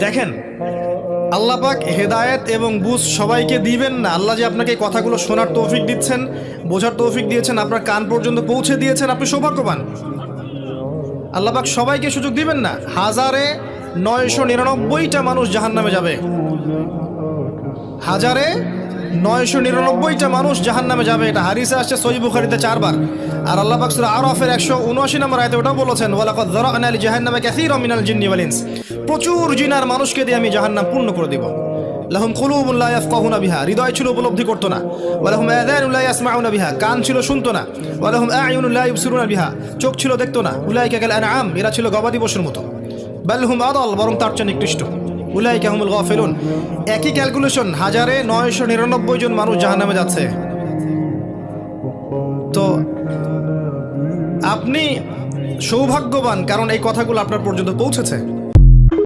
দেখেন, আল্লাহ পাক হেদায়েত এবং বুঝ সবাইকে দিবেন না। আল্লাহ যে আপনাকে এই কথাগুলো শোনার তৌফিক দিচ্ছেন, বোঝার তৌফিক দিয়েছেন, আপনার কান পর্যন্ত পৌঁছে দিয়েছেন, আপনি সৌভাগ্যবান। আল্লাহ পাক সবাইকে সুযোগ দিবেন না। 1999টা মানুষ জাহান্নামে যাবে, 1999টা মানুষ জাহান্নামে যাবে। এটা হাদিসে আসছে সহিহ বুখারীতে 4 বার। আর আল্লাহ পাক সূরা আরাফের 179 নম্বর আয়াতে ওটাও বলেছেন, ওয়ালাকাদ যারা'না লিজাহান্নামা কাসীরাম মিনাল জিন্নি ওয়াল ইনস। প্রচুর জিন আর মানুষকে দিয়ে আমি জাহান্নাম পূর্ণ করে দিব। লাহুম কুলুবুন লা ইয়াফকাহুনা বিহা, হৃদয় ছিল উপলব্ধি করতো না। ওয়া লাহুম আযানুন লা ইয়াসমাউনা বিহা, কান ছিল শুনতো না। ওয়া লাহুম আ'য়ুনুন লা ইবসিরুনা বিহা, চোখ ছিল দেখতো না। উলাইকা কাল আনআম, এরা ছিল গবাদি পশুর মতো। বাল হুম আদাল, বরং তার চেয়ে নিকৃষ্ট। উলাইকা হুমুল গাফিলুন। একই ক্যালকুলেশন, 1999 জন মানুষ জাহান্নামে যাচ্ছে। তো আপনি সৌভাগ্যবান, কারণ এই কথাগুলো আপনার পর্যন্ত পৌঁছেছে।